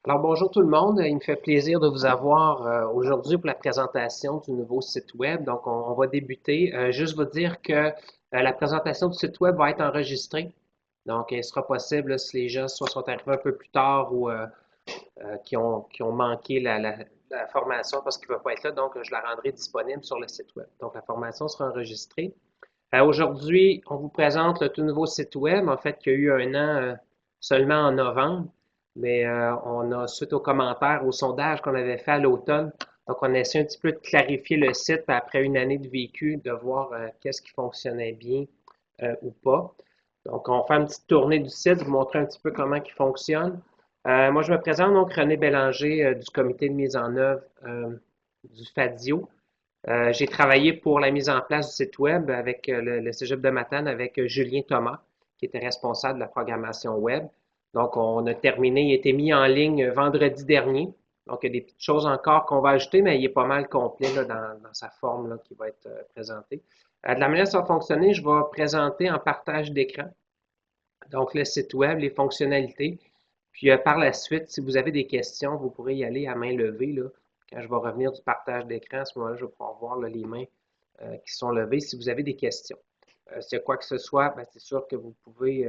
Alors bonjour tout le monde, il me fait plaisir de vous avoir aujourd'hui pour la présentation du nouveau site web. Donc on va débuter. Juste vous dire que la présentation du site web va être enregistrée. Donc il sera possible là, si les gens soit sont arrivés un peu plus tard ou qui ont manqué la formation parce qu'ils ne peuvent pas être là, donc je la rendrai disponible sur le site web. Donc la formation sera enregistrée. Aujourd'hui, on vous présente le tout nouveau site web, en fait, qui a eu un an seulement en novembre, mais on a, suite aux commentaires, au sondage qu'on avait fait à l'automne, donc on a essayé un petit peu de clarifier le site après une année de vécu, de voir qu'est-ce qui fonctionnait bien ou pas. Donc, on fait une petite tournée du site, vous montrer un petit peu comment il fonctionne. Moi, je me présente donc René Bélanger du comité de mise en œuvre du FADIO. J'ai travaillé pour la mise en place du site web avec le Cégep de Matane avec Julien Thomas, qui était responsable de la programmation web. Donc, on a terminé, il a été mis en ligne vendredi dernier. Donc, il y a des petites choses encore qu'on va ajouter, mais il est pas mal complet là, dans sa forme là, qui va être présentée. De la manière dont ça va fonctionner, je vais présenter en partage d'écran, donc le site web, les fonctionnalités. Puis par la suite, si vous avez des questions, vous pourrez y aller à main levée. Là. Quand je vais revenir du partage d'écran, à ce moment-là, je vais pouvoir voir là, les mains qui sont levées si vous avez des questions. S'il y a quoi que ce soit, ben, c'est sûr que vous pouvez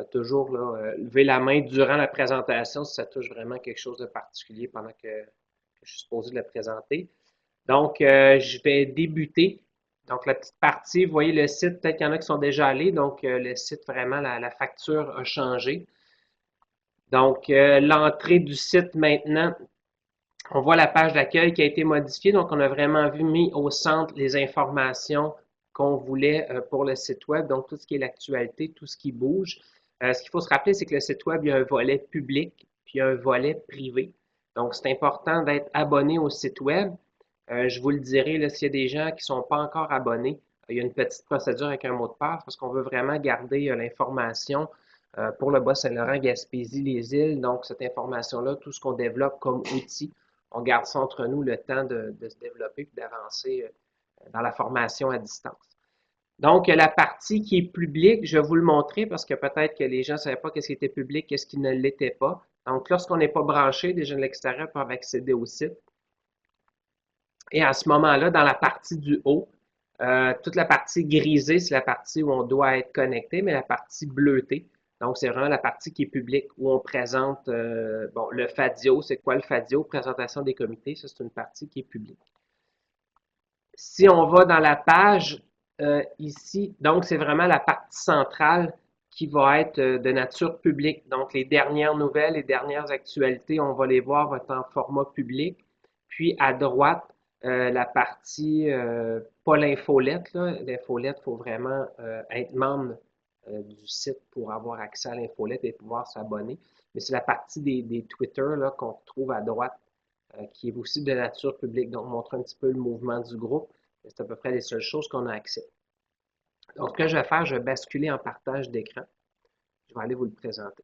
toujours là, lever la main durant la présentation si ça touche vraiment quelque chose de particulier pendant que je suis supposé le présenter. Donc, je vais débuter. Donc, la petite partie, vous voyez le site, peut-être qu'il y en a qui sont déjà allés. Donc, le site, vraiment, la facture a changé. Donc, l'entrée du site maintenant, on voit la page d'accueil qui a été modifiée. Donc, on a vraiment mis au centre les informations qu'on voulait pour le site web. Donc, tout ce qui est l'actualité, tout ce qui bouge. Ce qu'il faut se rappeler, c'est que le site web, il y a un volet public, puis un volet privé. Donc, c'est important d'être abonné au site web. Je vous le dirai, là, s'il y a des gens qui ne sont pas encore abonnés, il y a une petite procédure avec un mot de passe parce qu'on veut vraiment garder l'information pour le Bas-Saint-Laurent, Gaspésie, les îles. Donc, cette information-là, tout ce qu'on développe comme outil, on garde ça entre nous le temps de se développer et d'avancer dans la formation à distance. Donc, la partie qui est publique, je vais vous le montrer parce que peut-être que les gens ne savaient pas qu'est-ce qui était public, qu'est-ce qui ne l'était pas. Donc, lorsqu'on n'est pas branché, des gens de l'extérieur peuvent accéder au site. Et à ce moment-là, dans la partie du haut, toute la partie grisée, c'est la partie où on doit être connecté, mais la partie bleutée, donc c'est vraiment la partie qui est publique, où on présente bon, le FADIO. C'est quoi le FADIO? Présentation des comités, ça c'est une partie qui est publique. Si on va dans la page ici, donc c'est vraiment la partie centrale qui va être de nature publique. Donc les dernières nouvelles, les dernières actualités, on va les voir, vont être en format public. Puis à droite, la partie, pas l'infolette, là. L'infolette, il faut vraiment être membre du site pour avoir accès à l'infolette et pouvoir s'abonner. Mais c'est la partie des Twitter là, qu'on retrouve à droite qui est aussi de nature publique. Donc, montrer un petit peu le mouvement du groupe. C'est à peu près les seules choses qu'on a accès. Donc, ce que je vais faire, je vais basculer en partage d'écran. Je vais aller vous le présenter.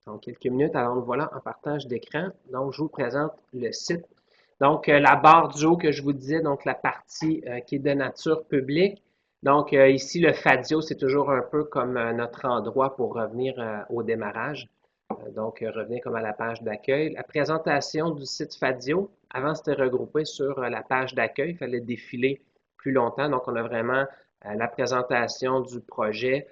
Donc, quelques minutes, alors voilà, en partage d'écran. Donc, je vous présente le site. Donc, la barre du haut que je vous disais, donc la partie qui est de nature publique. Donc, ici, le FADIO, c'est toujours un peu comme notre endroit pour revenir au démarrage. Donc, revenir comme à la page d'accueil. La présentation du site FADIO, avant, c'était regroupé sur la page d'accueil. Il fallait défiler plus longtemps. Donc, on a vraiment la présentation du projet.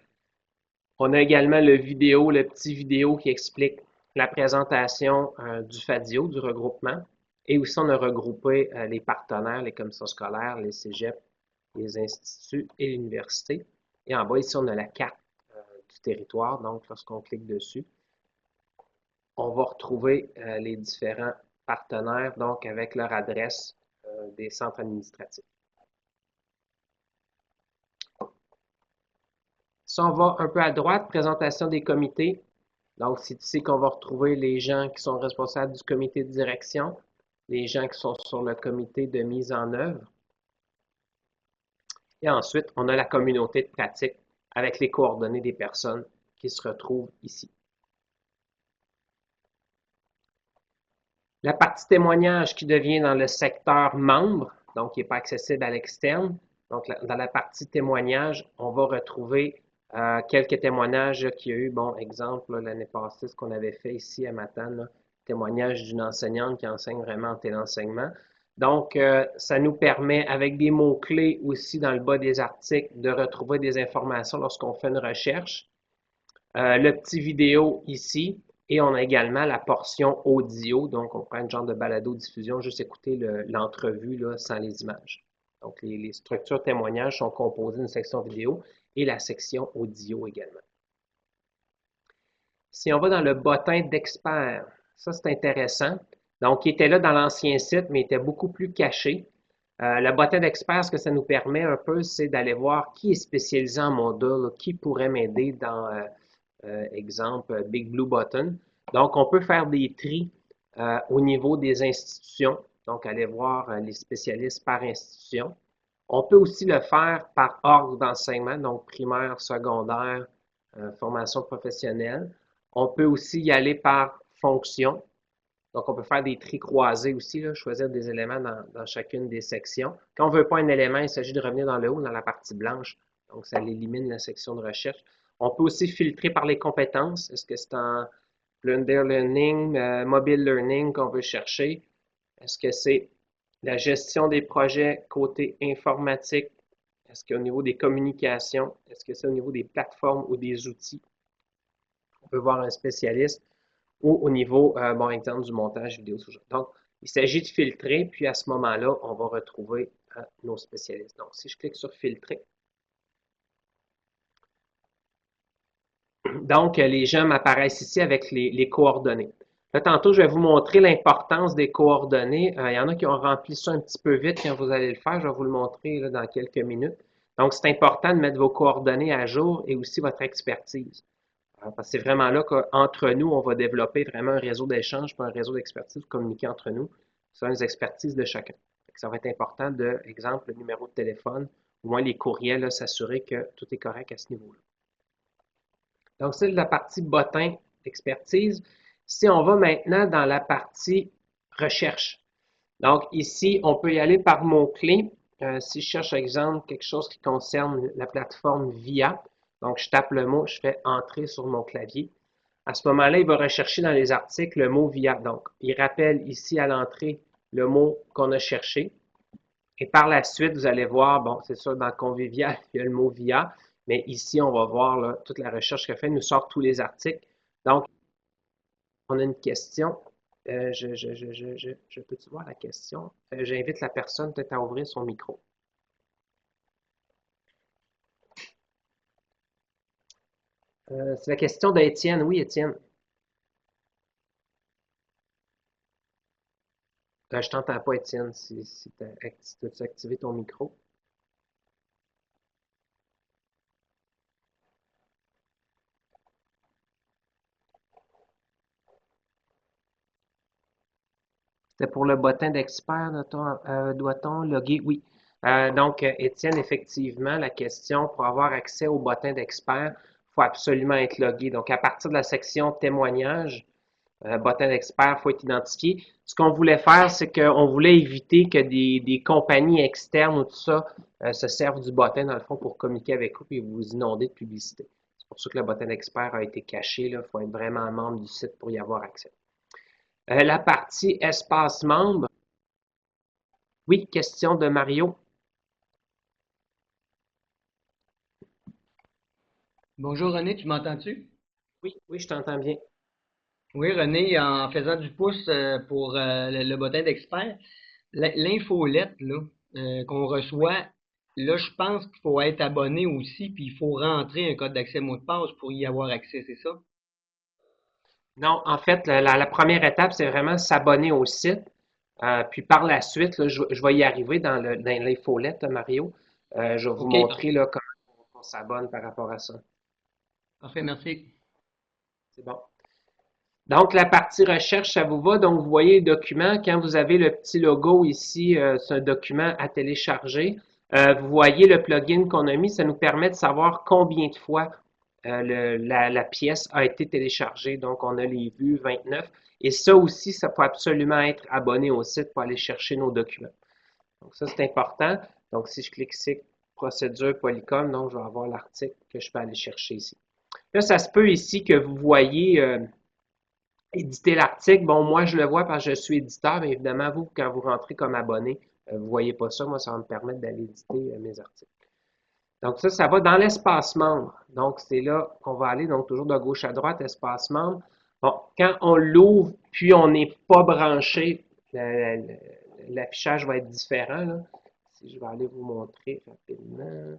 On a également le vidéo, le petit vidéo qui explique la présentation du FADIO, du regroupement. Et aussi, on a regroupé les partenaires, les commissions scolaires, les cégeps, les instituts et l'université. Et en bas, ici, on a la carte du territoire. Donc, lorsqu'on clique dessus, on va retrouver les différents partenaires, donc avec leur adresse des centres administratifs. Si on va un peu à droite, présentation des comités. Donc, c'est ici qu'on va retrouver les gens qui sont responsables du comité de direction, les gens qui sont sur le comité de mise en œuvre. Et ensuite, on a la communauté de pratique avec les coordonnées des personnes qui se retrouvent ici. La partie témoignage qui devient dans le secteur membre. donc qui n'est pas accessible à l'externe. Donc, dans la partie témoignages, on va retrouver quelques témoignages qu'il y a eu. Bon, exemple, l'année passée, ce qu'on avait fait ici à Matane, témoignage d'une enseignante qui enseigne vraiment en téléenseignement. Donc, ça nous permet, avec des mots-clés aussi dans le bas des articles, de retrouver des informations lorsqu'on fait une recherche. Le petit vidéo ici, et on a également la portion audio, donc on prend un genre de balado-diffusion, juste écouter l'entrevue sans les images. Donc, les structures témoignages sont composées d'une section vidéo et la section audio également. Si on va dans le bottin d'experts, ça c'est intéressant. Donc, il était là dans l'ancien site, mais il était beaucoup plus caché. Le bottin d'experts, ce que ça nous permet un peu, c'est d'aller voir qui est spécialisé en module, qui pourrait m'aider dans, exemple, Big Blue Button. Donc, on peut faire des tris au niveau des institutions, donc aller voir les spécialistes par institution. On peut aussi le faire par ordre d'enseignement, donc primaire, secondaire, formation professionnelle. On peut aussi y aller par fonction. Donc, on peut faire des tris croisés aussi, là, choisir des éléments dans chacune des sections. Quand on ne veut pas un élément, il s'agit de revenir dans le haut, dans la partie blanche. Donc, ça élimine la section de recherche. On peut aussi filtrer par les compétences. Est-ce que c'est en blended learning, mobile learning qu'on veut chercher? Est-ce que c'est la gestion des projets côté informatique? Est-ce qu'au niveau des communications? Est-ce que c'est au niveau des plateformes ou des outils? On peut voir un spécialiste ou au niveau, bon, exemple, du montage vidéo. Donc, il s'agit de filtrer, puis à ce moment-là, on va retrouver nos spécialistes. Donc, si je clique sur filtrer, donc, les gens m'apparaissent ici avec les coordonnées. Là, tantôt, je vais vous montrer l'importance des coordonnées. Il y en a qui ont rempli ça un petit peu vite quand vous allez le faire. Je vais vous le montrer là, dans quelques minutes. Donc, c'est important de mettre vos coordonnées à jour et aussi votre expertise. Parce que c'est vraiment là qu'entre nous, on va développer vraiment un réseau d'échange, pas un réseau d'expertise, communiquer entre nous. C'est les expertises de chacun. Ça va être important de, exemple, le numéro de téléphone, au moins les courriels, s'assurer que tout est correct à ce niveau-là. Donc, c'est la partie bottin d'expertise. Si on va maintenant dans la partie recherche. Donc, ici, on peut y aller par mots-clés. Si je cherche, exemple, quelque chose qui concerne la plateforme VIA, donc je tape le mot, je fais entrer sur mon clavier. À ce moment-là, il va rechercher dans les articles le mot VIA. Donc, il rappelle ici à l'entrée le mot qu'on a cherché. Et par la suite, vous allez voir, bon, c'est sûr, dans Convivial, il y a le mot VIA, mais ici, on va voir là, toute la recherche qu'elle fait, nous sort tous les articles. Donc, on a une question. Je peux-tu voir la question? J'invite la personne peut-être à ouvrir son micro. C'est la question d'Étienne. Oui, Étienne. Je t'entends pas, Étienne, si tu as activé ton micro. C'était pour le bottin d'expert, doit-on loguer? Oui. Donc, Étienne, effectivement, la question, pour avoir accès au bottin d'expert, il faut absolument être logué. Donc, à partir de la section témoignages, bottin d'expert, il faut être identifié. Ce qu'on voulait faire, c'est qu'on voulait éviter que des compagnies externes ou tout ça se servent du bottin, dans le fond, pour communiquer avec vous et vous inonder de publicité. C'est pour ça que le bottin d'expert a été caché. Il faut être vraiment membre du site pour y avoir accès. La partie espace membre. Oui, question de Mario. Bonjour René, tu m'entends-tu? Oui, oui, je t'entends bien. Oui, René, en faisant du pouce pour le bottin d'expert, l'infolette là, qu'on Oui. reçoit, là, je pense qu'il faut être abonné aussi, puis il faut rentrer un code d'accès mot de passe pour y avoir accès, c'est ça? Non, en fait, la première étape, c'est vraiment s'abonner au site. Puis par la suite, là, je vais y arriver dans l'infolette, Mario. Je vais vous OK, montrer parfait. là, comment on s'abonne par rapport à ça. Parfait, merci. C'est bon. Donc, la partie recherche, ça vous va. Donc, vous voyez le document. Quand vous avez le petit logo ici, c'est un document à télécharger. Vous voyez le plugin qu'on a mis. Ça nous permet de savoir combien de fois la pièce a été téléchargée. Donc, on a les vues 29. Et ça aussi, ça peut absolument être abonné au site pour aller chercher nos documents. Donc ça, c'est important. Donc si je clique ici, procédure Polycom, donc je vais avoir l'article que je peux aller chercher ici. Là, ça se peut ici que vous voyez éditer l'article. Bon, moi, je le vois parce que je suis éditeur, mais évidemment, vous, quand vous rentrez comme abonné, vous ne voyez pas ça. Moi, ça va me permettre d'aller éditer mes articles. Donc ça va dans l'espace membre. Donc, c'est là qu'on va aller, donc toujours de gauche à droite, espace membre. Bon, quand on l'ouvre, puis on n'est pas branché, l'affichage va être différent, là. Si je vais aller vous montrer rapidement.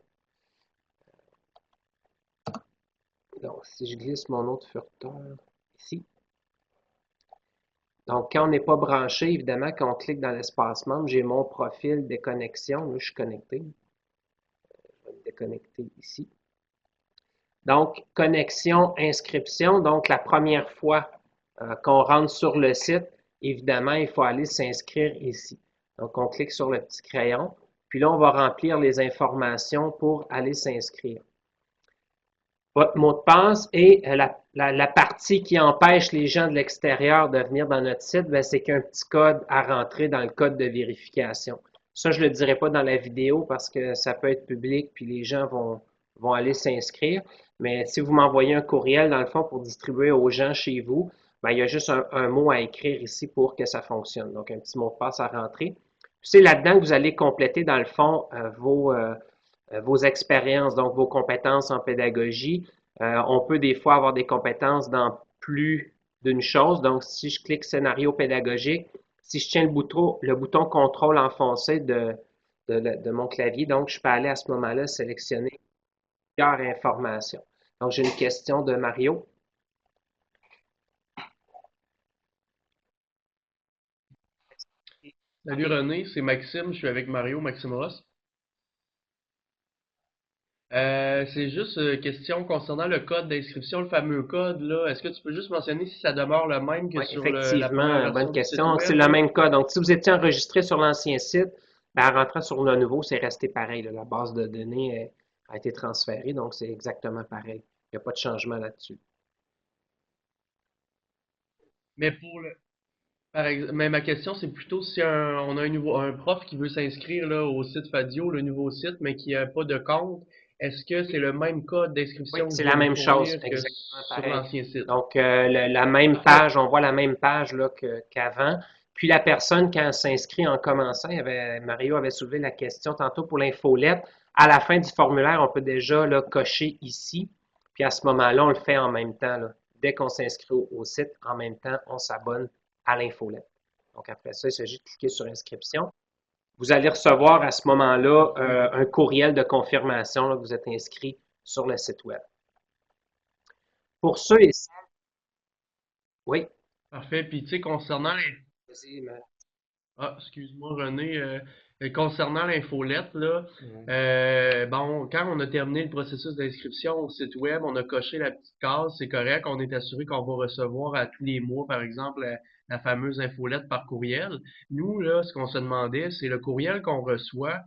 Donc, si je glisse mon autre furteur ici. Donc, quand on n'est pas branché, évidemment, quand on clique dans l'espace membre, j'ai mon profil des connexions. Là, je suis connecté. Je vais me déconnecter ici. Donc, connexion, inscription. Donc, la première fois qu'on rentre sur le site, évidemment, il faut aller s'inscrire ici. Donc, on clique sur le petit crayon. Puis là, on va remplir les informations pour aller s'inscrire. Votre mot de passe et la partie qui empêche les gens de l'extérieur de venir dans notre site, c'est qu'il y a un petit code à rentrer dans le code de vérification. Ça, je ne le dirai pas dans la vidéo parce que ça peut être public puis les gens vont aller s'inscrire. Mais si vous m'envoyez un courriel, dans le fond, pour distribuer aux gens chez vous, il y a juste un mot à écrire ici pour que ça fonctionne. Donc, un petit mot de passe à rentrer. C'est là-dedans que vous allez compléter, dans le fond, vos expériences, donc vos compétences en pédagogie. On peut des fois avoir des compétences dans plus d'une chose. Donc, si je clique scénario pédagogique, si je tiens le bouton contrôle enfoncé de mon clavier, donc je peux aller à ce moment-là sélectionner plusieurs informations. Donc, j'ai une question de Mario. Salut René, c'est Maxime, je suis avec Mario, Maxime Ross. C'est juste question concernant le code d'inscription, le fameux code là. Est-ce que tu peux juste mentionner si ça demeure le même que Oui, sur la première effectivement, bonne version du site question. C'est web le là? même cas. Donc, si vous étiez enregistré sur l'ancien site, en rentrant sur le nouveau, c'est resté pareil, là. La base de données a été transférée, donc c'est exactement pareil. Il n'y a pas de changement là-dessus. Mais mais ma question c'est plutôt si on a un prof qui veut s'inscrire là au site Fadio, le nouveau site, mais qui n'a pas de compte, est-ce que c'est le même code Oui, d'inscription que c'est je la dois lui même chose, fournir que exactement sur pareil. l'ancien site? Donc, la même Parfait. page, on voit la même page là, qu'avant. Puis la personne, quand elle s'inscrit en commençant, Mario avait soulevé la question tantôt pour l'infolette. À la fin du formulaire, on peut déjà là, cocher ici. Puis à ce moment-là, on le fait en même temps, là. Dès qu'on s'inscrit au site, en même temps, on s'abonne à l'infolette. Donc après ça, il s'agit de cliquer sur inscription. Vous allez recevoir à ce moment-là un courriel de confirmation là, que vous êtes inscrit sur le site web. Pour ceux et celles, oui, Parfait. Puis tu sais, concernant vas-y, mais- Ah, excuse-moi René, concernant l'infolette, là, Ouais. bon, quand on a terminé le processus d'inscription au site web, on a coché la petite case, c'est correct, on est assuré qu'on va recevoir à tous les mois, par exemple, la fameuse infolette par courriel. Nous, là, ce qu'on se demandait, c'est le courriel qu'on reçoit,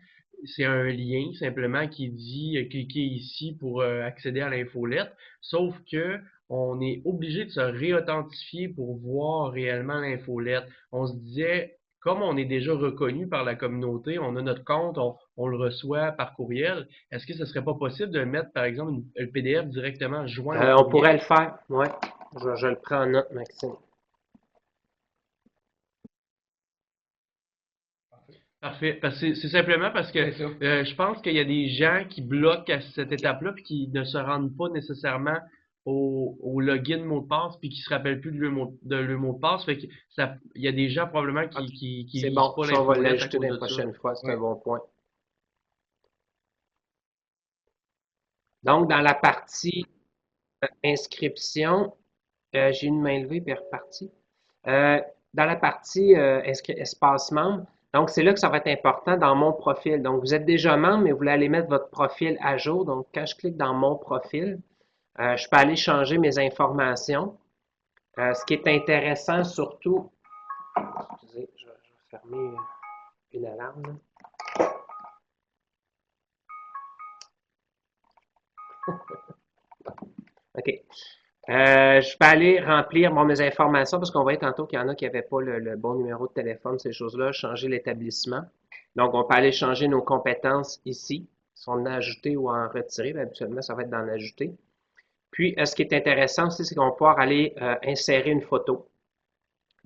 c'est un lien simplement qui dit cliquez ici pour accéder à l'infolette, sauf que on est obligé de se réauthentifier pour voir réellement l'infolette. On se disait, comme on est déjà reconnu par la communauté, on a notre compte, on le reçoit par courriel, est-ce que ce serait pas possible de mettre, par exemple, le PDF directement joint au on pourrait le courriel? faire, oui. Je le prends en note, Maxime. Parfait. Parce que c'est simplement parce que C'est ça. je pense qu'il y a des gens qui bloquent à cette étape-là puis qui ne se rendent pas nécessairement au login mot de passe puis qui se rappellent plus de le mot de passe. Fait que il y a des gens probablement OK. qui C'est lisent bon. pas Ça, on va l'infolette à l'ajouter cause dans les de ça. prochaines fois. C'est un Ouais. bon point. Donc, dans la partie inscription, j'ai une main levée puis elle est repartie. Dans la partie espace membre, donc c'est là que ça va être important dans mon profil. Donc, vous êtes déjà membre, mais vous voulez aller mettre votre profil à jour. Donc, quand je clique dans mon profil, je peux aller changer mes informations. Ce qui est intéressant surtout, excusez, je vais fermer une alarme, là. OK. Je peux aller remplir mes informations parce qu'on voyait tantôt qu'il y en a qui n'avaient pas le bon numéro de téléphone, ces choses-là, changer l'établissement. Donc, on peut aller changer nos compétences ici. Si on en a ajouté ou en retiré, habituellement, ça va être d'en ajouter. Puis, ce qui est intéressant aussi, c'est qu'on va pouvoir aller insérer une photo.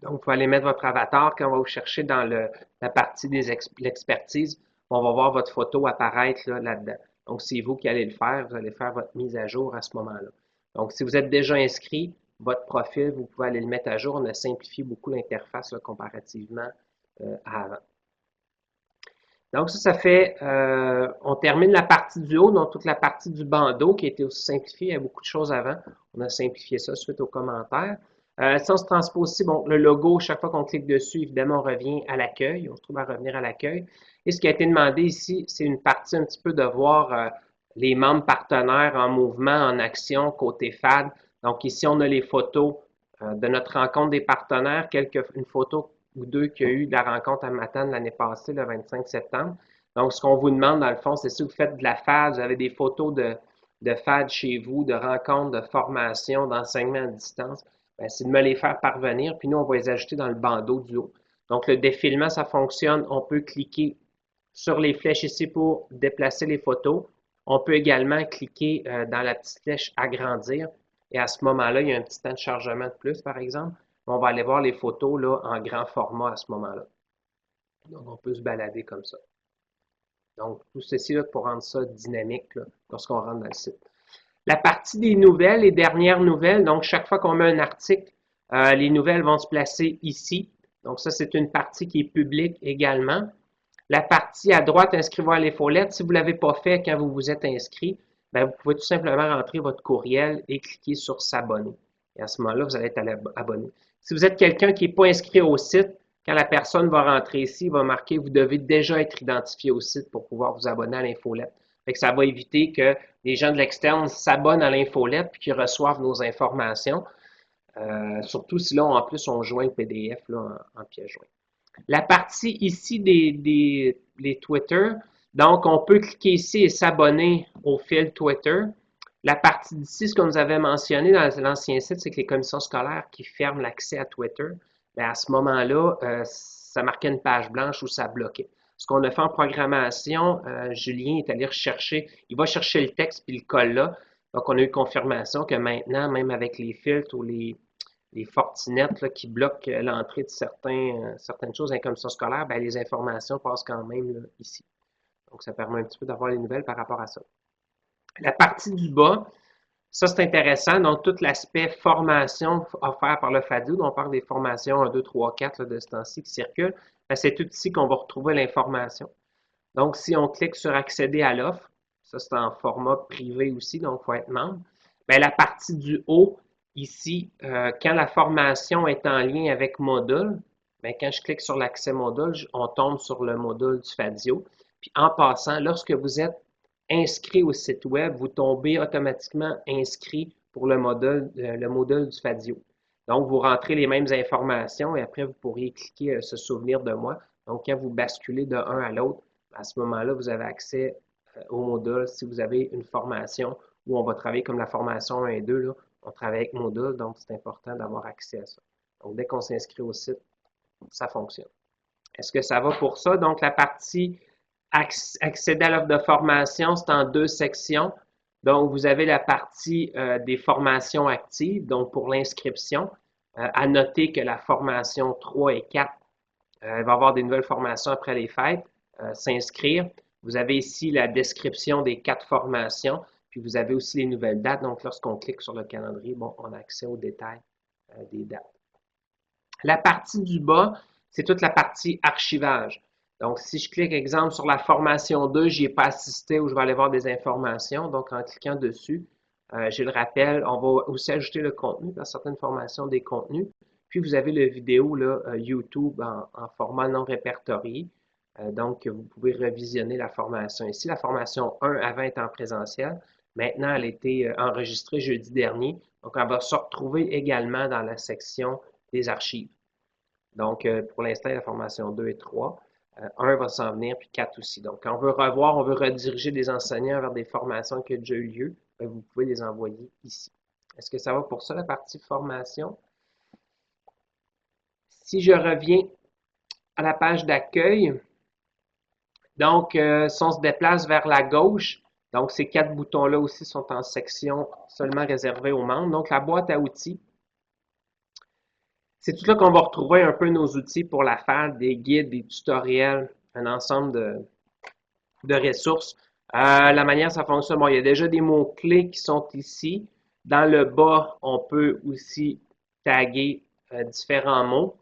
Donc, vous pouvez aller mettre votre avatar. Quand on va vous chercher dans la partie de l'expertise, on va voir votre photo apparaître là-dedans. Donc, c'est vous qui allez le faire. Vous allez faire votre mise à jour à ce moment-là. Donc, si vous êtes déjà inscrit, votre profil, vous pouvez aller le mettre à jour. On a simplifié beaucoup l'interface comparativement à avant. Donc, ça fait, on termine la partie du haut, donc toute la partie du bandeau qui a été aussi simplifiée. Il y a beaucoup de choses avant. On a simplifié ça suite aux commentaires. Si on se transpose aussi, bon, le logo, chaque fois qu'on clique dessus, évidemment, on revient à l'accueil. On se trouve à revenir à l'accueil. Et ce qui a été demandé ici, c'est une partie un petit peu de voir les membres partenaires en mouvement, en action, côté FAD. Donc, ici, on a les photos de notre rencontre des partenaires, une photo ou deux qu'il y a eu de la rencontre à Matane l'année passée, le 25 septembre. Donc, ce qu'on vous demande, dans le fond, c'est si vous faites de la FAD, vous avez des photos de FAD chez vous, de rencontres, de formation, d'enseignement à distance, c'est de me les faire parvenir, puis nous, on va les ajouter dans le bandeau du haut. Donc, le défilement, ça fonctionne. On peut cliquer sur les flèches ici pour déplacer les photos. On peut également cliquer dans la petite flèche agrandir. Et à ce moment-là, il y a un petit temps de chargement de plus, par exemple. On va aller voir les photos là, en grand format à ce moment-là. Donc, on peut se balader comme ça. Donc, tout ceci là, pour rendre ça dynamique là, lorsqu'on rentre dans le site. La partie des nouvelles, les dernières nouvelles, donc chaque fois qu'on met un article, les nouvelles vont se placer ici. Donc, ça, c'est une partie qui est publique également. La partie à droite, inscrivez-vous à l'infolette. Si vous ne l'avez pas fait quand vous vous êtes inscrit, vous pouvez tout simplement rentrer votre courriel et cliquer sur s'abonner. Et à ce moment-là, vous allez être abonné. Si vous êtes quelqu'un qui n'est pas inscrit au site, quand la personne va rentrer ici, il va marquer vous devez déjà être identifié au site pour pouvoir vous abonner à l'infolette. Ça va éviter que les gens de l'externe s'abonnent à l'infolette et qu'ils reçoivent nos informations. Surtout si là, en plus, on joint le PDF là, en pièce jointe. La partie ici des Twitter, donc on peut cliquer ici et s'abonner au fil Twitter. La partie d'ici, ce qu'on nous avait mentionné dans l'ancien site, c'est que les commissions scolaires qui ferment l'accès à Twitter, à ce moment-là, ça marquait une page blanche où ça bloquait. Ce qu'on a fait en programmation, Julien est allé rechercher, il va chercher le texte puis le colle là. Donc, on a eu confirmation que maintenant, même avec les filtres ou les fortinettes là, qui bloquent l'entrée de certaines choses dans les commissions scolaires, les informations passent quand même là, ici. Donc, ça permet un petit peu d'avoir les nouvelles par rapport à ça. La partie du bas, ça c'est intéressant. Donc, tout l'aspect formation offert par le FADU, on parle des formations 1, 2, 3, 4 là, de ce temps-ci qui circulent, c'est tout ici qu'on va retrouver l'information. Donc, si on clique sur accéder à l'offre, ça c'est en format privé aussi, donc il faut être membre. La partie du haut, ici, quand la formation est en lien avec module, quand je clique sur l'accès module, on tombe sur le module du FADIO. Puis en passant, lorsque vous êtes inscrit au site web, vous tombez automatiquement inscrit pour le module du FADIO. Donc, vous rentrez les mêmes informations et après, vous pourriez cliquer se souvenir de moi. Donc, quand vous basculez de un à l'autre, à ce moment-là, vous avez accès au module. Si vous avez une formation où on va travailler comme la formation 1 et 2, là, on travaille avec module, donc c'est important d'avoir accès à ça. Donc, dès qu'on s'inscrit au site, ça fonctionne. Est-ce que ça va pour ça? Donc, la partie accéder à l'offre de formation, c'est en 2 sections. Donc, vous avez la partie des formations actives, donc pour l'inscription. À noter que la formation 3 et 4, il va y avoir des nouvelles formations après les fêtes. S'inscrire. Vous avez ici la description des 4 formations, puis vous avez aussi les nouvelles dates. Donc, lorsqu'on clique sur le calendrier, bon, on a accès aux détails des dates. La partie du bas, c'est toute la partie archivage. Donc, si je clique, exemple, sur la formation 2, je n'y ai pas assisté ou je vais aller voir des informations. Donc, en cliquant dessus, j'ai le rappel. On va aussi ajouter le contenu dans certaines formations des contenus. Puis, vous avez le vidéo là, YouTube en format non répertorié. Donc, vous pouvez revisionner la formation ici. La formation 1 avant était en présentiel. Maintenant, elle a été enregistrée jeudi dernier. Donc, elle va se retrouver également dans la section des archives. Donc, pour l'instant, la formation 2 et 3. 1 va s'en venir, puis 4 aussi. Donc, quand on veut revoir, on veut rediriger des enseignants vers des formations qui ont déjà eu lieu, vous pouvez les envoyer ici. Est-ce que ça va pour ça, la partie formation? Si je reviens à la page d'accueil, Donc, si on se déplace vers la gauche, donc ces 4 boutons-là aussi sont en section seulement réservée aux membres. Donc, la boîte à outils, c'est tout là qu'on va retrouver un peu nos outils pour la faire, des guides, des tutoriels, un ensemble de ressources. La manière ça fonctionne, bon, il y a déjà des mots-clés qui sont ici. Dans le bas, on peut aussi taguer différents mots.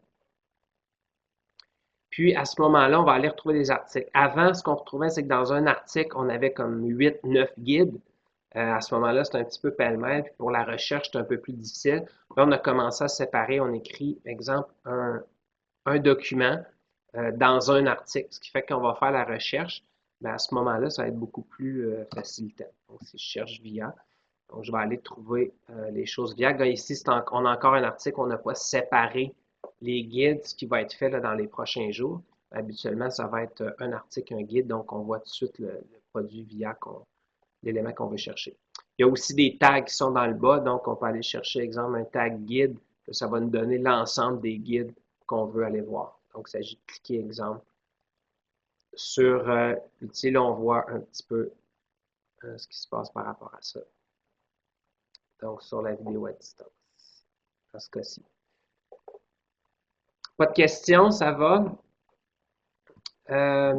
Puis, à ce moment-là, on va aller retrouver des articles. Avant, ce qu'on retrouvait, c'est que dans un article, on avait comme 8, 9 guides. À ce moment-là, c'est un petit peu pêle-mêle. Puis pour la recherche, c'est un peu plus difficile. Là, on a commencé à séparer. On écrit, exemple, un document dans un article, ce qui fait qu'on va faire la recherche. Mais à ce moment-là, ça va être beaucoup plus facilitant. Donc, si je cherche VIA, donc je vais aller trouver les choses VIA. Là, ici, on a encore un article, on n'a pas séparé les guides, ce qui va être fait là, dans les prochains jours. Habituellement, ça va être un article, un guide, donc on voit tout de suite le produit VIA, l'élément qu'on veut chercher. Il y a aussi des tags qui sont dans le bas, donc on peut aller chercher, exemple, un tag guide, ça va nous donner l'ensemble des guides qu'on veut aller voir. Donc, il s'agit de cliquer, exemple, sur l'outil. Là, on voit un petit peu ce qui se passe par rapport à ça. Donc, sur la vidéo à distance, dans ce cas-ci. Pas de questions, ça va?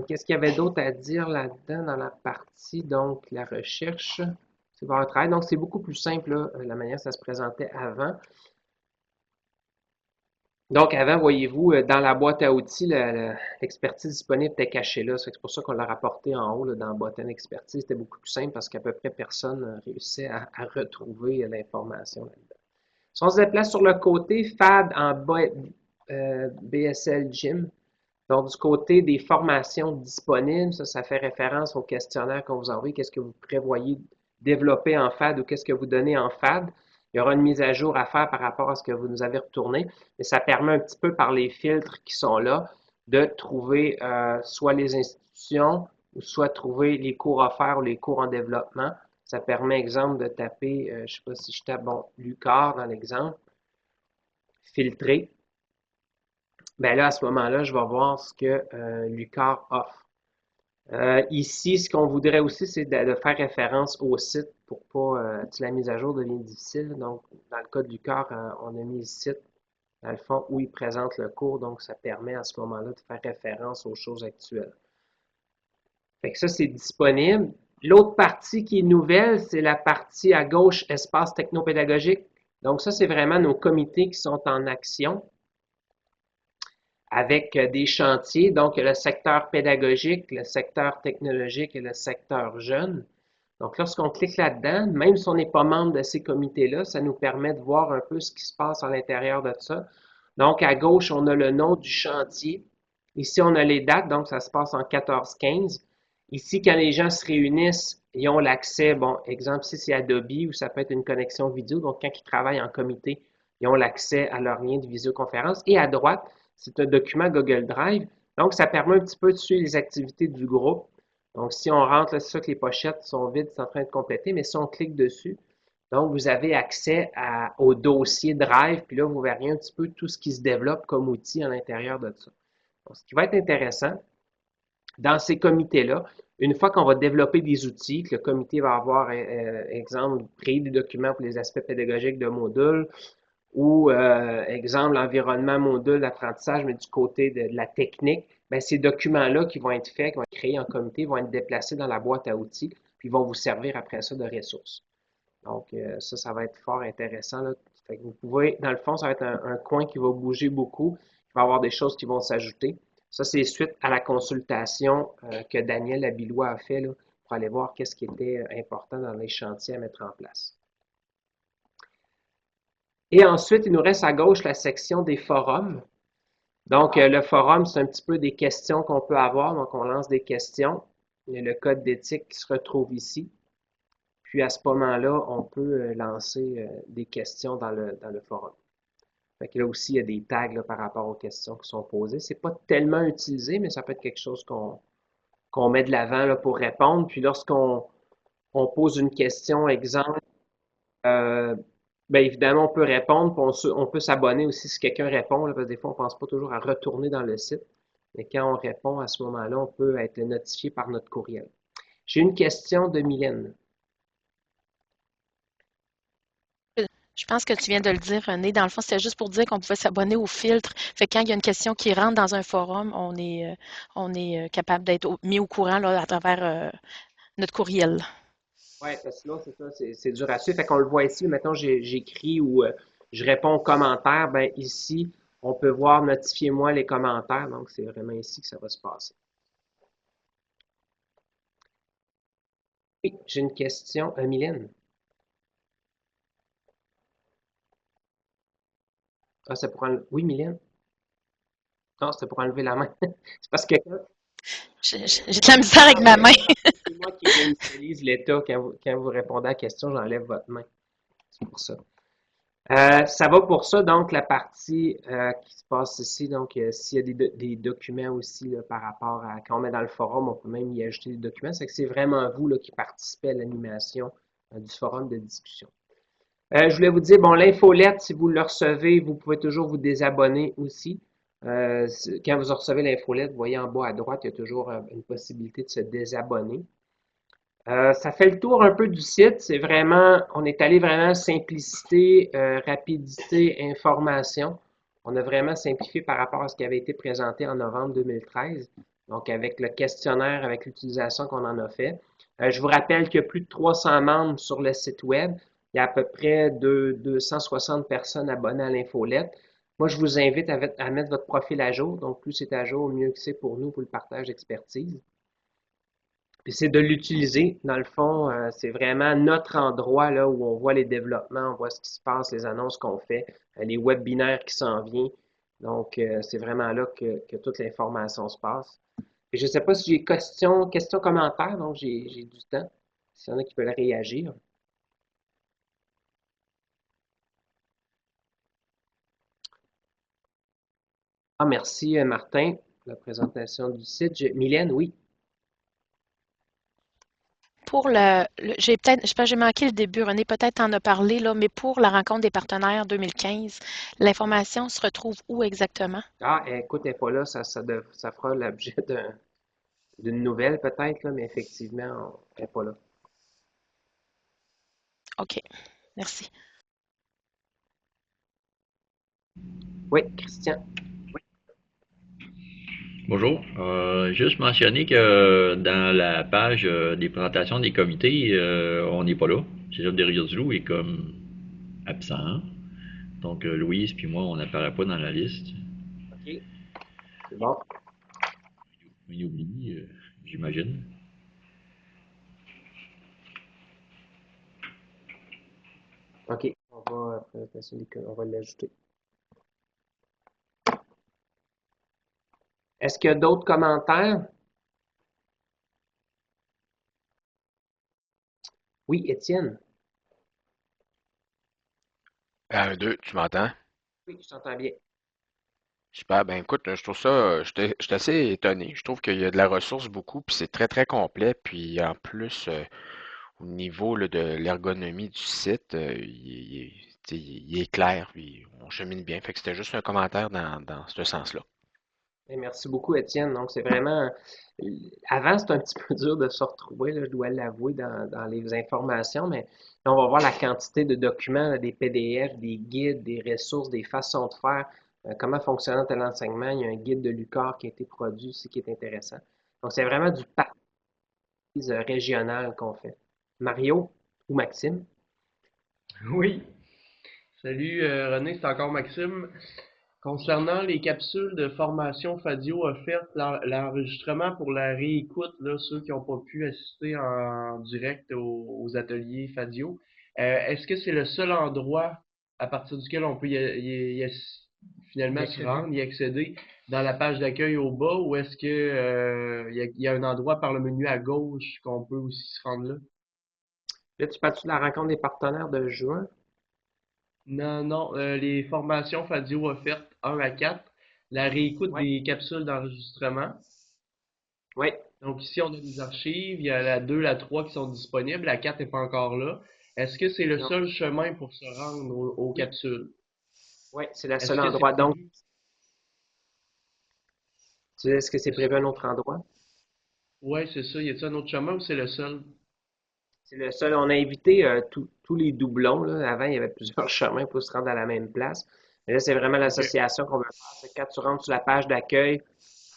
Qu'est-ce qu'il y avait d'autre à dire là-dedans dans la partie, donc, la recherche? C'est votre travail. Donc, c'est beaucoup plus simple, là, la manière dont ça se présentait avant. Donc, avant, voyez-vous, dans la boîte à outils, l'expertise disponible était cachée là. C'est pour ça qu'on l'a rapporté en haut, là, dans bottin expertise. C'était beaucoup plus simple parce qu'à peu près personne réussissait à retrouver l'information là-dedans. Si on se déplace sur le côté, FAD en bas, BSL Gym. Donc, du côté des formations disponibles, ça fait référence au questionnaire qu'on vous envoie. Qu'est-ce que vous prévoyez développer en FAD ou qu'est-ce que vous donnez en FAD? Il y aura une mise à jour à faire par rapport à ce que vous nous avez retourné, mais ça permet un petit peu par les filtres qui sont là de trouver soit les institutions ou soit trouver les cours offerts ou les cours en développement. Ça permet, exemple, de taper, je ne sais pas si je tape, bon, Lucar dans l'exemple, filtrer. Ben là, à ce moment-là, je vais voir ce que Lucar offre. Ici, ce qu'on voudrait aussi, c'est de faire référence au site pour pas, si la mise à jour devient difficile. Donc, dans le cas de Lucar, on a mis le site, dans le fond, où il présente le cours. Donc, ça permet à ce moment-là de faire référence aux choses actuelles. Fait que ça, c'est disponible. L'autre partie qui est nouvelle, c'est la partie à gauche, espace technopédagogique. Donc, ça, c'est vraiment nos comités qui sont en action avec des chantiers, donc le secteur pédagogique, le secteur technologique et le secteur jeune. Donc, lorsqu'on clique là-dedans, même si on n'est pas membre de ces comités-là, ça nous permet de voir un peu ce qui se passe à l'intérieur de ça. Donc, à gauche, on a le nom du chantier. Ici, on a les dates, donc ça se passe en 14-15. Ici, quand les gens se réunissent, ils ont l'accès, bon, exemple, ici, c'est Adobe ou ça peut être une connexion vidéo. Donc, quand ils travaillent en comité, ils ont l'accès à leur lien de visioconférence. Et à droite, c'est un document Google Drive. Donc, ça permet un petit peu de suivre les activités du groupe. Donc, si on rentre, c'est sûr que les pochettes sont vides, c'est en train de compléter, mais si on clique dessus, donc vous avez accès au dossier Drive, puis là, vous verrez un petit peu tout ce qui se développe comme outil à l'intérieur de ça. Donc, ce qui va être intéressant, dans ces comités-là, une fois qu'on va développer des outils, que le comité va avoir, exemple, créer des documents pour les aspects pédagogiques de modules, ou, exemple, l'environnement module d'apprentissage, mais du côté de la technique, bien, ces documents-là qui vont être faits, qui vont être créés en comité, vont être déplacés dans la boîte à outils, puis vont vous servir après ça de ressources. Donc, ça va être fort intéressant, là. Fait que vous pouvez, dans le fond, ça va être un coin qui va bouger beaucoup. Il va y avoir des choses qui vont s'ajouter. Ça, c'est suite à la consultation que Daniel Abilois a fait là, pour aller voir qu'est-ce qui était important dans les chantiers à mettre en place. Et ensuite, il nous reste à gauche la section des forums. Donc, le forum, c'est un petit peu des questions qu'on peut avoir. Donc, on lance des questions. Il y a le code d'éthique qui se retrouve ici. Puis, à ce moment-là, on peut lancer des questions dans le forum. Fait que là aussi, il y a des tags là, par rapport aux questions qui sont posées. C'est pas tellement utilisé, mais ça peut être quelque chose qu'on met de l'avant pour répondre. Puis, lorsqu'on pose une question, exemple, bien évidemment, on peut répondre, puis on peut s'abonner aussi si quelqu'un répond, là, parce que des fois, on ne pense pas toujours à retourner dans le site. Mais quand on répond, à ce moment-là, on peut être notifié par notre courriel. J'ai une question de Mylène. Je pense que tu viens de le dire, René. Dans le fond, c'était juste pour dire qu'on pouvait s'abonner au filtre. Fait que quand il y a une question qui rentre dans un forum, on est capable d'être mis au courant là, à travers notre courriel. Oui, parce que sinon, c'est ça, c'est dur à suivre. Fait qu'on le voit ici, maintenant j'écris ou je réponds aux commentaires, ben ici, on peut voir notifiez-moi les commentaires. Donc, c'est vraiment ici que ça va se passer. Oui, j'ai une question. Mylène. Ah, c'est pour enlever. Oui, Mylène? Non, c'était pour enlever la main. C'est parce que J'ai de la misère avec ma main. c'est moi qui réinitialise l'état quand vous répondez à la question, j'enlève votre main. C'est pour ça. Ça va pour ça, donc, la partie qui se passe ici. Donc, s'il y a des documents aussi là, par rapport à quand on met dans le forum, on peut même y ajouter des documents. C'est que c'est vraiment vous là, qui participez à l'animation du forum de discussion. Je voulais vous dire, bon, l'infolette, si vous le recevez, vous pouvez toujours vous désabonner aussi. Quand vous recevez l'infolette, vous voyez en bas à droite, il y a toujours une possibilité de se désabonner. Ça fait le tour un peu du site. C'est vraiment, on est allé vraiment simplicité, rapidité, information. On a vraiment simplifié par rapport à ce qui avait été présenté en novembre 2013. Donc, avec le questionnaire, avec l'utilisation qu'on en a fait. Je vous rappelle qu'il y a plus de 300 membres sur le site web. Il y a à peu près 260 personnes abonnées à l'infolette. Moi, je vous invite à mettre votre profil à jour. Donc, plus c'est à jour, mieux que c'est pour nous pour le partage d'expertise. Puis c'est de l'utiliser. Dans le fond, c'est vraiment notre endroit là où on voit les développements, on voit ce qui se passe, les annonces qu'on fait, les webinaires qui s'en viennent. Donc, c'est vraiment là que toute l'information se passe. Et je ne sais pas si j'ai questions, commentaires, donc j'ai du temps. S'il y en a qui veulent réagir. Ah, merci Martin, pour la présentation du site. Mylène, oui. Pour j'ai peut-être, je sais pas, j'ai manqué le début, René, peut-être en a parlé, là, mais pour la rencontre des partenaires 2015, l'information se retrouve où exactement? Ah, écoute, elle n'est pas là, ça fera l'objet d'une nouvelle peut-être, là, mais effectivement, elle n'est pas là. OK, merci. Oui, Christian. Bonjour. Juste mentionner que dans la page des présentations des comités, on n'est pas là. Cégep des Rivières-du-Loup est comme absent. Donc Louise puis moi, on n'apparaît pas dans la liste. OK. C'est bon. On oublie, j'imagine. OK. On va l'ajouter. Est-ce qu'il y a d'autres commentaires? Oui, Étienne. 1, 2, tu m'entends? Oui, je t'entends bien. Super. Ben écoute, je trouve ça, j'étais assez étonné. Je trouve qu'il y a de la ressource beaucoup, puis c'est très très complet. Puis en plus, au niveau là, de l'ergonomie du site, tu sais, il est clair, puis on chemine bien. Fait que c'était juste un commentaire dans ce sens-là. Et merci beaucoup, Étienne. Donc, c'est vraiment. Avant, c'était un petit peu dur de se retrouver, là, je dois l'avouer, dans les informations, mais là, on va voir la quantité de documents, là, des PDF, des guides, des ressources, des façons de faire, comment fonctionne un tel enseignement. Il y a un guide de l'UQAR qui a été produit aussi qui est intéressant. Donc, c'est vraiment du partage régional qu'on fait. Mario ou Maxime? Oui. Salut René, c'est encore Maxime. Concernant les capsules de formation Fadio offertes, l'enregistrement pour la réécoute, là, ceux qui n'ont pas pu assister en direct aux ateliers Fadio, est-ce que c'est le seul endroit à partir duquel on peut finalement se rendre, y accéder dans la page d'accueil au bas, ou est-ce que il y a un endroit par le menu à gauche qu'on peut aussi se rendre là? Là, tu parles de la rencontre des partenaires de juin? Non, non, les formations Fadio offertes 1 à 4, la réécoute Oui. des capsules d'enregistrement. Oui. Donc ici, on a des archives, il y a la 2, la 3 qui sont disponibles, la 4 n'est pas encore là. Est-ce que c'est le Non. seul chemin pour se rendre aux Oui. capsules? Oui, c'est le Est-ce seul que c'est endroit. Donc, prévu? Est-ce que c'est prévu à un autre endroit? Ouais, c'est ça. Y a-t-il un autre chemin ou c'est le seul? C'est le seul. On a évité tous les doublons, là. Avant, il y avait plusieurs chemins pour se rendre à la même place. Mais là, c'est vraiment OK. l'association qu'on veut faire. C'est quand tu rentres sur la page d'accueil,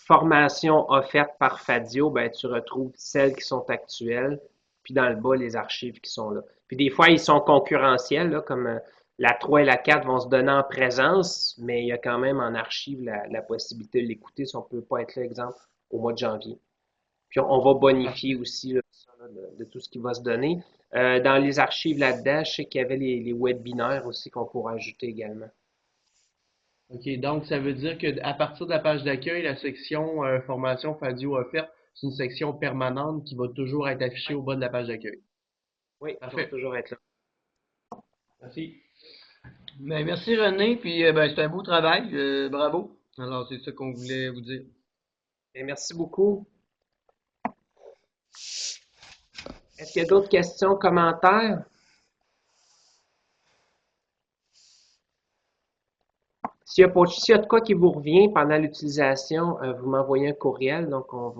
formation offerte par Fadio, ben, tu retrouves celles qui sont actuelles, puis dans le bas, les archives qui sont là. Puis des fois, ils sont concurrentiels, là, comme la 3 et la 4 vont se donner en présence, mais il y a quand même en archive la possibilité de l'écouter si on ne peut pas être là, exemple, au mois de janvier. Puis on va bonifier Parfait. aussi là, ça, là, de tout ce qui va se donner. Dans les archives là-dedans, je sais qu'il y avait les webinaires aussi qu'on pourra ajouter également. OK. Donc, ça veut dire que à partir de la page d'accueil, la section formation Fadio offerte, c'est une section permanente qui va toujours être affichée Oui, au bas de la page d'accueil. oui, ça va Parfait. toujours être là. Merci. Ben, merci René, puis ben, c'est un beau travail, bravo. Alors, c'est ça qu'on voulait vous dire. Et merci beaucoup. Est-ce qu'il y a d'autres questions, commentaires? S'il y a de quoi qui vous revient pendant l'utilisation, vous m'envoyez un courriel, donc on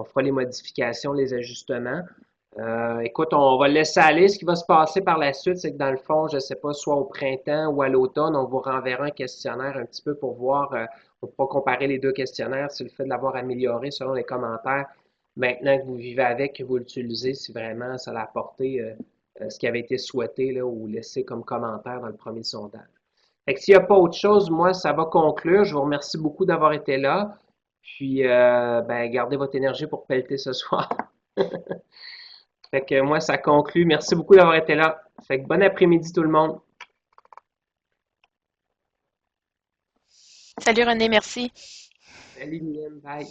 fera les modifications, les ajustements. Écoute, on va le laisser aller. Ce qui va se passer par la suite, c'est que dans le fond, je ne sais pas, soit au printemps ou à l'automne, on vous renverra un questionnaire un petit peu pour voir, on pourra comparer les deux questionnaires, si le fait de l'avoir amélioré selon les commentaires, maintenant que vous vivez avec, que vous l'utilisez, si vraiment ça a apporté ce qui avait été souhaité là, ou laissé comme commentaire dans le premier sondage. Fait que s'il n'y a pas autre chose, moi, ça va conclure. Je vous remercie beaucoup d'avoir été là. Puis, ben, gardez votre énergie pour pelleter ce soir. Fait que moi, ça conclut. Merci beaucoup d'avoir été là. Fait que bon après-midi tout le monde. Salut René, merci. Salut Mylène, bye.